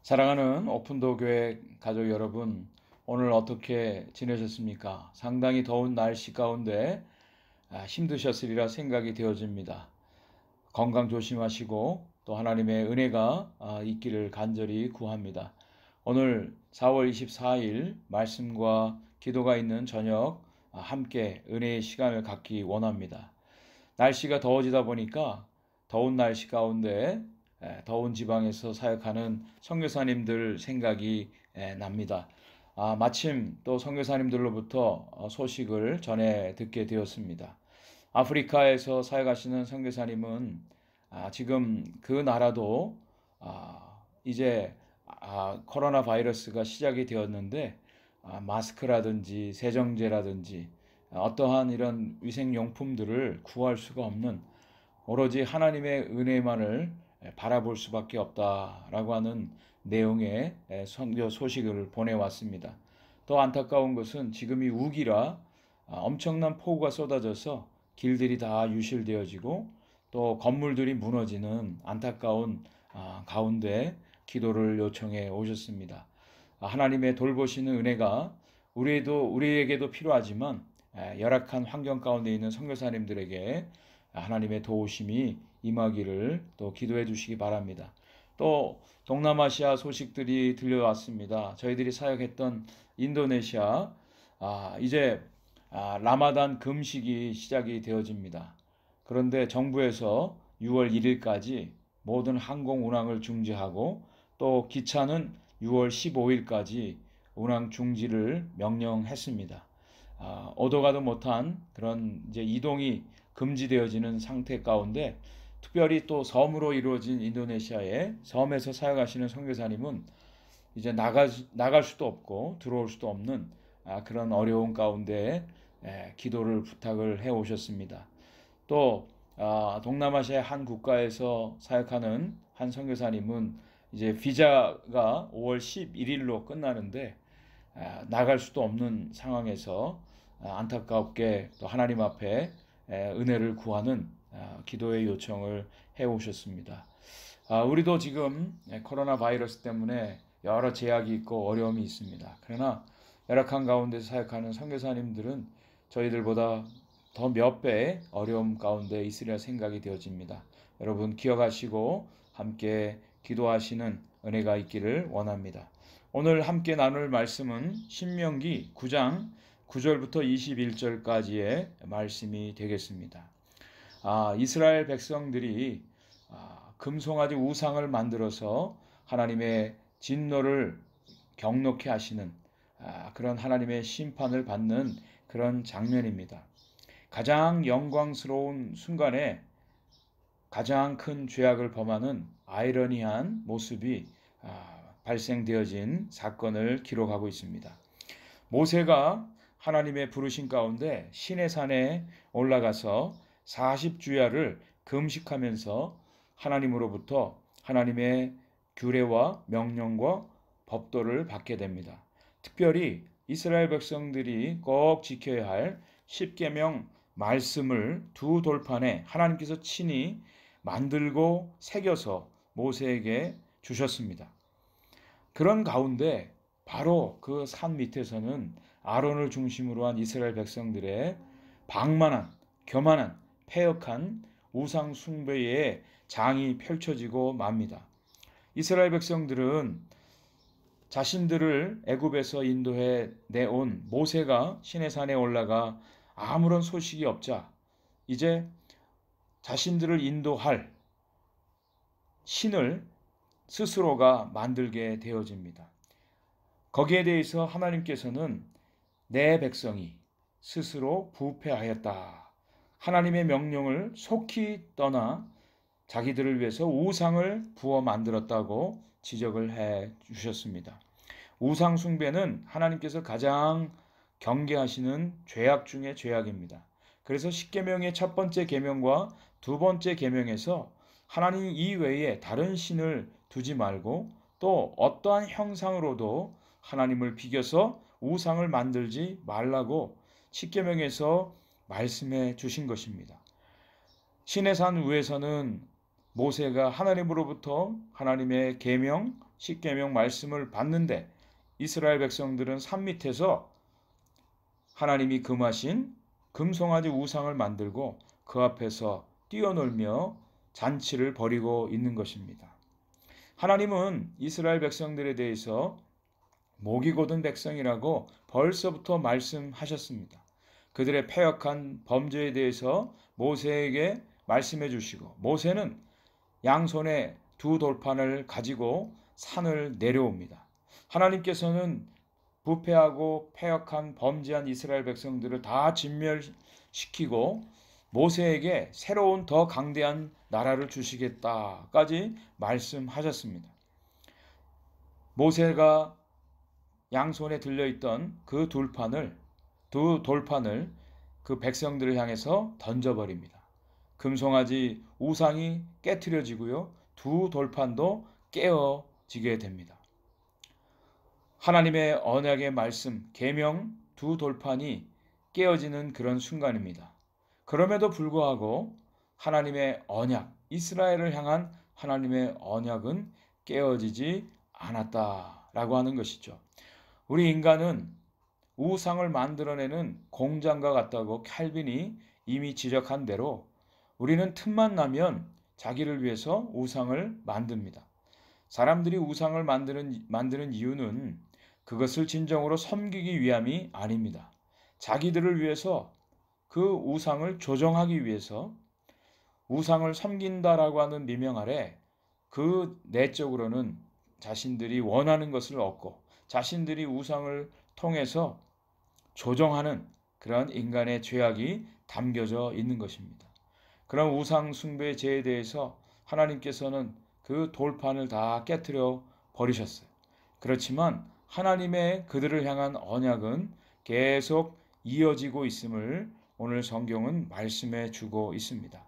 사랑하는 오픈도 교회 가족 여러분, 오늘 어떻게 지내셨습니까? 상당히 더운 날씨 가운데 힘드셨으리라 생각이 되어집니다. 건강 조심하시고 또 하나님의 은혜가 있기를 간절히 구합니다. 오늘 4월 24일 말씀과 기도가 있는 저녁 함께 은혜의 시간을 갖기 원합니다. 날씨가 더워지다 보니까 더운 날씨 가운데 더운 지방에서 사역하는 선교사님들 생각이 납니다. 마침 또 선교사님들로부터 소식을 전해 듣게 되었습니다. 아프리카에서 사역하시는 선교사님은 지금 그 나라도 이제 코로나 바이러스가 시작이 되었는데 마스크라든지 세정제라든지 어떠한 이런 위생용품들을 구할 수가 없는 오로지 하나님의 은혜만을 바라볼 수밖에 없다라고 하는 내용의 선교 소식을 보내왔습니다. 또 안타까운 것은 지금 이 우기라 엄청난 폭우가 쏟아져서 길들이 다 유실되어지고 또 건물들이 무너지는 안타까운 가운데 기도를 요청해 오셨습니다. 하나님의 돌보시는 은혜가 우리에게도 필요하지만 열악한 환경 가운데 있는 선교사님들에게 하나님의 도우심이 임하기를 또 기도해 주시기 바랍니다. 또 동남아시아 소식들이 들려왔습니다. 저희들이 사역했던 인도네시아 이제 라마단 금식이 시작이 되어집니다. 그런데 정부에서 6월 1일까지 모든 항공 운항을 중지하고 또 기차는 6월 15일까지 운항 중지를 명령했습니다. 오도 가도 못한 그런 이제 이동이 금지되어지는 상태 가운데 특별히 또 섬으로 이루어진 인도네시아의 섬에서 사역하시는 선교사님은 이제 나갈 수도 없고 들어올 수도 없는 그런 어려운 가운데 기도를 부탁을 해 오셨습니다. 또 동남아시아의 한 국가에서 사역하는 한 선교사님은 이제 비자가 5월 11일로 끝나는데 나갈 수도 없는 상황에서 안타깝게 또 하나님 앞에 은혜를 구하는 기도의 요청을 해오셨습니다. 우리도 지금 코로나 바이러스 때문에 여러 제약이 있고 어려움이 있습니다. 그러나 열악한 가운데 사역하는 선교사님들은 저희들보다 더 몇 배의 어려움 가운데 있으리라 생각이 되어집니다. 여러분 기억하시고 함께 기도하시는 은혜가 있기를 원합니다. 오늘 함께 나눌 말씀은 신명기 9장 9절부터 21절까지의 말씀이 되겠습니다. 이스라엘 백성들이 금송아지 우상을 만들어서 하나님의 진노를 경록케 하시는 그런 하나님의 심판을 받는 그런 장면입니다. 가장 영광스러운 순간에 가장 큰 죄악을 범하는 아이러니한 모습이 발생되어진 사건을 기록하고 있습니다. 모세가 하나님의 부르신 가운데 시내산에 올라가서 40주야를 금식하면서 하나님으로부터 하나님의 규례와 명령과 법도를 받게 됩니다. 특별히 이스라엘 백성들이 꼭 지켜야 할 십계명 말씀을 두 돌판에 하나님께서 친히 만들고 새겨서 모세에게 주셨습니다. 그런 가운데 바로 그 산 밑에서는 아론을 중심으로 한 이스라엘 백성들의 방만한, 교만한, 패역한 우상 숭배의 장이 펼쳐지고 맙니다. 이스라엘 백성들은 자신들을 애굽에서 인도해 내온 모세가 시내산에 올라가 아무런 소식이 없자 이제 자신들을 인도할 신을 스스로가 만들게 되어집니다. 거기에 대해서 하나님께서는 내 백성이 스스로 부패하였다. 하나님의 명령을 속히 떠나 자기들을 위해서 우상을 부어 만들었다고 지적을 해 주셨습니다. 우상 숭배는 하나님께서 가장 경계하시는 죄악 중의 죄악입니다. 그래서 십계명의 첫 번째 계명과 두 번째 계명에서 하나님 이외에 다른 신을 두지 말고 또 어떠한 형상으로도 하나님을 비겨서 우상을 만들지 말라고 십계명에서 말씀해 주신 것입니다. 시내산 위에서는 모세가 하나님으로부터 하나님의 계명, 십계명 말씀을 받는데 이스라엘 백성들은 산 밑에서 하나님이 금하신 금송아지 우상을 만들고 그 앞에서 뛰어놀며 잔치를 벌이고 있는 것입니다. 하나님은 이스라엘 백성들에 대해서 목이 곧은 백성이라고 벌써부터 말씀하셨습니다. 그들의 패역한 범죄에 대해서 모세에게 말씀해 주시고 모세는 양손에 두 돌판을 가지고 산을 내려옵니다. 하나님께서는 부패하고 패역한 범죄한 이스라엘 백성들을 다 진멸시키고 모세에게 새로운 더 강대한 나라를 주시겠다까지 말씀하셨습니다. 모세가 양손에 들려있던 그 두 돌판을 그 백성들을 향해서 던져버립니다. 금송아지 우상이 깨트려지고요. 두 돌판도 깨어지게 됩니다. 하나님의 언약의 말씀, 계명 두 돌판이 깨어지는 그런 순간입니다. 그럼에도 불구하고 하나님의 언약, 이스라엘을 향한 하나님의 언약은 깨어지지 않았다라고 하는 것이죠. 우리 인간은 우상을 만들어내는 공장과 같다고 칼빈이 이미 지적한 대로 우리는 틈만 나면 자기를 위해서 우상을 만듭니다. 사람들이 우상을 만드는 이유는 그것을 진정으로 섬기기 위함이 아닙니다. 자기들을 위해서 그 우상을 조정하기 위해서 우상을 섬긴다라고 하는 미명 아래 그 내적으로는 자신들이 원하는 것을 얻고 자신들이 우상을 통해서 조정하는 그런 인간의 죄악이 담겨져 있는 것입니다. 그런 우상 숭배의 죄에 대해서 하나님께서는 그 돌판을 다 깨트려 버리셨어요. 그렇지만 하나님의 그들을 향한 언약은 계속 이어지고 있음을 오늘 성경은 말씀해 주고 있습니다.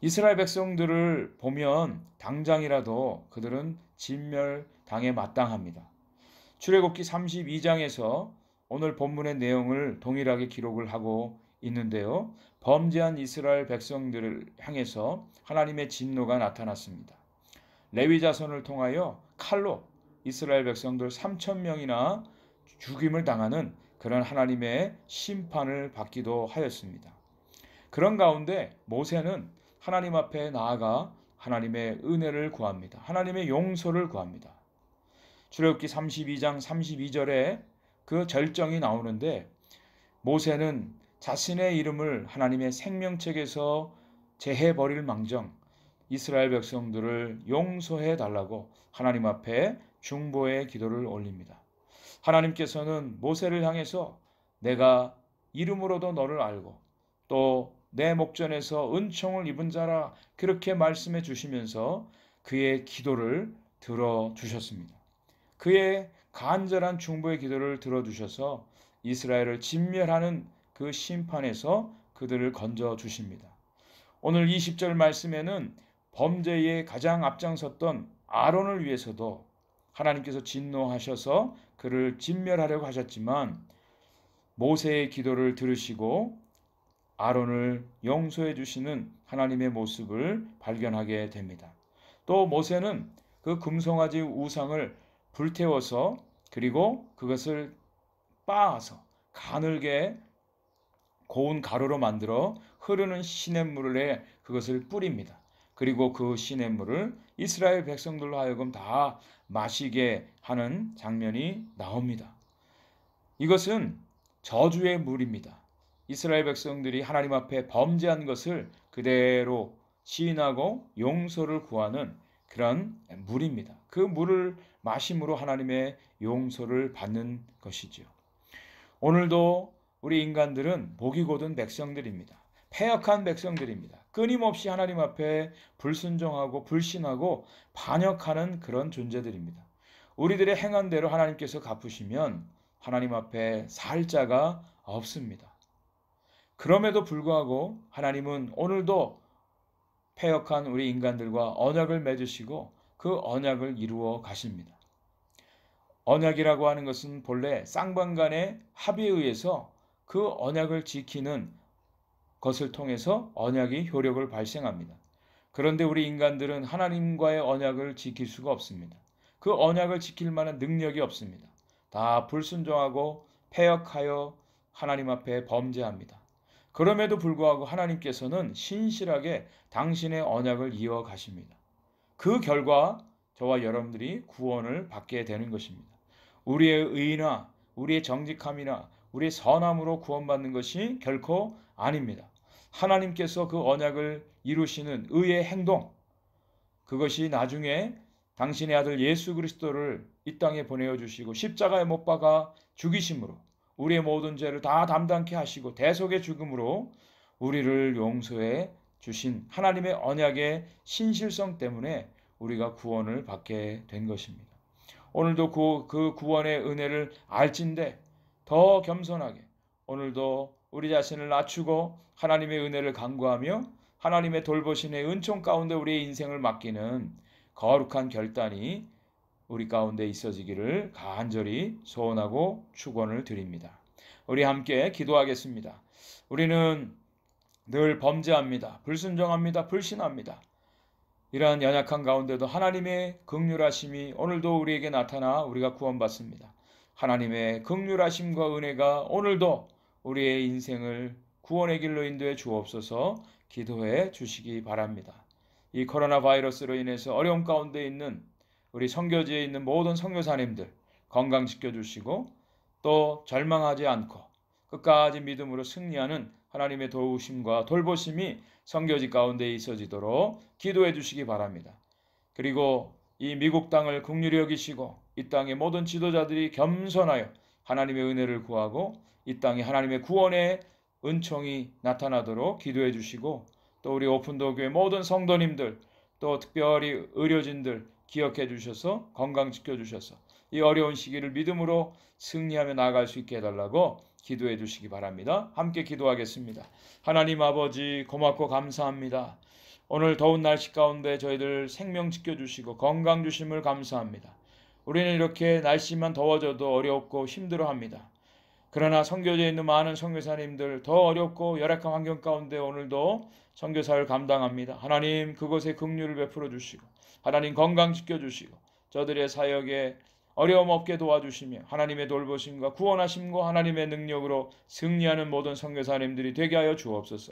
이스라엘 백성들을 보면 당장이라도 그들은 진멸당에 마땅합니다. 출애굽기 32장에서 오늘 본문의 내용을 동일하게 기록을 하고 있는데요. 범죄한 이스라엘 백성들을 향해서 하나님의 진노가 나타났습니다. 레위 자손을 통하여 칼로 이스라엘 백성들 3,000명이나 죽임을 당하는 그런 하나님의 심판을 받기도 하였습니다. 그런 가운데 모세는 하나님 앞에 나아가 하나님의 은혜를 구합니다. 하나님의 용서를 구합니다. 출애굽기 32장 32절에 그 절정이 나오는데 모세는 자신의 이름을 하나님의 생명책에서 제해버릴 망정 이스라엘 백성들을 용서해 달라고 하나님 앞에 중보의 기도를 올립니다. 하나님께서는 모세를 향해서 내가 이름으로도 너를 알고 또 내 목전에서 은총을 입은 자라 그렇게 말씀해 주시면서 그의 기도를 들어주셨습니다. 그의 간절한 중보의 기도를 들어주셔서 이스라엘을 진멸하는 그 심판에서 그들을 건져 주십니다. 오늘 20절 말씀에는 범죄에 가장 앞장섰던 아론을 위해서도 하나님께서 진노하셔서 그를 진멸하려고 하셨지만 모세의 기도를 들으시고 아론을 용서해 주시는 하나님의 모습을 발견하게 됩니다. 또 모세는 그 금송아지 우상을 불태워서 그리고 그것을 빻아서 가늘게 고운 가루로 만들어 흐르는 시냇물에 그것을 뿌립니다. 그리고 그 시냇물을 이스라엘 백성들로 하여금 다 마시게 하는 장면이 나옵니다. 이것은 저주의 물입니다. 이스라엘 백성들이 하나님 앞에 범죄한 것을 그대로 시인하고 용서를 구하는 그런 물입니다. 그 물을 마심으로 하나님의 용서를 받는 것이죠. 오늘도 우리 인간들은 목이 곧은 백성들입니다. 패역한 백성들입니다. 끊임없이 하나님 앞에 불순종하고 불신하고 반역하는 그런 존재들입니다. 우리들의 행한 대로 하나님께서 갚으시면 하나님 앞에 살 자가 없습니다. 그럼에도 불구하고 하나님은 오늘도 패역한 우리 인간들과 언약을 맺으시고 그 언약을 이루어 가십니다. 언약이라고 하는 것은 본래 쌍방간의 합의에 의해서 그 언약을 지키는 것을 통해서 언약이 효력을 발생합니다. 그런데 우리 인간들은 하나님과의 언약을 지킬 수가 없습니다. 그 언약을 지킬 만한 능력이 없습니다. 다 불순종하고 패역하여 하나님 앞에 범죄합니다. 그럼에도 불구하고 하나님께서는 신실하게 당신의 언약을 이어가십니다. 그 결과 저와 여러분들이 구원을 받게 되는 것입니다. 우리의 의나 우리의 정직함이나 우리의 선함으로 구원받는 것이 결코 아닙니다. 하나님께서 그 언약을 이루시는 의의 행동, 그것이 나중에 당신의 아들 예수 그리스도를 이 땅에 보내어 주시고 십자가에 못 박아 죽이심으로 우리의 모든 죄를 다 담당케 하시고 대속의 죽음으로 우리를 용서해 주신 하나님의 언약의 신실성 때문에 우리가 구원을 받게 된 것입니다. 오늘도 그 구원의 은혜를 알진대 더 겸손하게 오늘도 우리 자신을 낮추고 하나님의 은혜를 간구하며 하나님의 돌보심의 은총 가운데 우리의 인생을 맡기는 거룩한 결단이 우리 가운데 있어지기를 간절히 소원하고 축원을 드립니다. 우리 함께 기도하겠습니다. 우리는 늘 범죄합니다. 불순종합니다. 불신합니다. 이러한 연약한 가운데도 하나님의 긍휼하심이 오늘도 우리에게 나타나 우리가 구원받습니다. 하나님의 긍휼하심과 은혜가 오늘도 우리의 인생을 구원의 길로 인도해 주옵소서. 기도해 주시기 바랍니다. 이 코로나 바이러스로 인해서 어려움 가운데 있는 우리 선교지에 있는 모든 선교사님들 건강 지켜주시고 또 절망하지 않고 끝까지 믿음으로 승리하는 하나님의 도우심과 돌보심이 선교지 가운데 있어지도록 기도해 주시기 바랍니다. 그리고 이 미국 땅을 긍휼히 여기시고 이 땅의 모든 지도자들이 겸손하여 하나님의 은혜를 구하고 이 땅에 하나님의 구원의 은총이 나타나도록 기도해 주시고 또 우리 오픈도어 교회 모든 성도님들 또 특별히 의료진들 기억해 주셔서 건강 지켜주셔서 이 어려운 시기를 믿음으로 승리하며 나아갈 수 있게 해달라고 기도해 주시기 바랍니다. 함께 기도하겠습니다. 하나님 아버지 고맙고 감사합니다. 오늘 더운 날씨 가운데 저희들 생명 지켜주시고 건강 주심을 감사합니다. 우리는 이렇게 날씨만 더워져도 어렵고 힘들어합니다. 그러나 선교지에 있는 많은 선교사님들 더 어렵고 열악한 환경 가운데 오늘도 선교사를 감당합니다. 하나님 그곳에 긍휼을 베풀어 주시고 하나님 건강 지켜주시고 저들의 사역에 어려움 없게 도와주시며 하나님의 돌보심과 구원하심과 하나님의 능력으로 승리하는 모든 선교사님들이 되게 하여 주옵소서.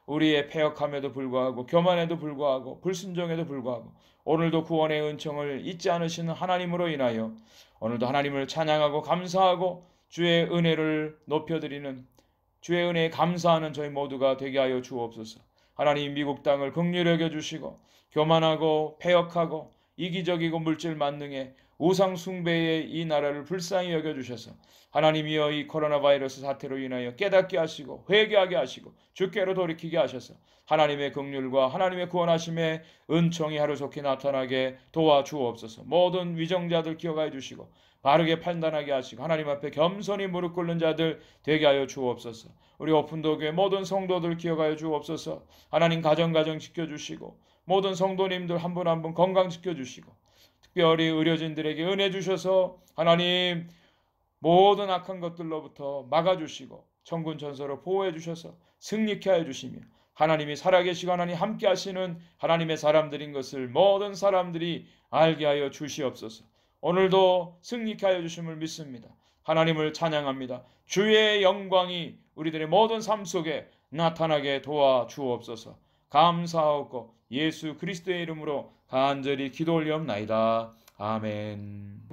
우리의 패역함에도 불구하고 교만에도 불구하고 불순종에도 불구하고 오늘도 구원의 은총을 잊지 않으시는 하나님으로 인하여 오늘도 하나님을 찬양하고 감사하고 주의 은혜를 높여드리는 주의 은혜에 감사하는 저희 모두가 되게 하여 주옵소서. 하나님 미국 땅을 긍휼히 여겨주시고 교만하고 패역하고 이기적이고 물질 만능에 우상 숭배의 이 나라를 불쌍히 여겨주셔서 하나님이여 이 코로나 바이러스 사태로 인하여 깨닫게 하시고 회개하게 하시고 주께로 돌이키게 하셔서 하나님의 긍휼과 하나님의 구원하심의 은총이 하루속히 나타나게 도와주옵소서. 모든 위정자들 기억하여 주시고 바르게 판단하게 하시고 하나님 앞에 겸손히 무릎 꿇는 자들 되게 하여 주옵소서. 우리 오픈도어 교회 모든 성도들 기억하여 주옵소서. 하나님 가정 지켜주시고 모든 성도님들 한 분 한 분 건강 지켜주시고 특별히 의료진들에게 은혜 주셔서 하나님 모든 악한 것들로부터 막아주시고 천군 천사로 보호해 주셔서 승리케 하여 주시며 하나님이 살아계시고 하나님 함께 하시는 하나님의 사람들인 것을 모든 사람들이 알게 하여 주시옵소서. 오늘도 승리케 하여 주심을 믿습니다. 하나님을 찬양합니다. 주의 영광이 우리들의 모든 삶 속에 나타나게 도와주옵소서. 감사하고 예수 그리스도의 이름으로 간절히 기도 올리옵나이다. 아멘.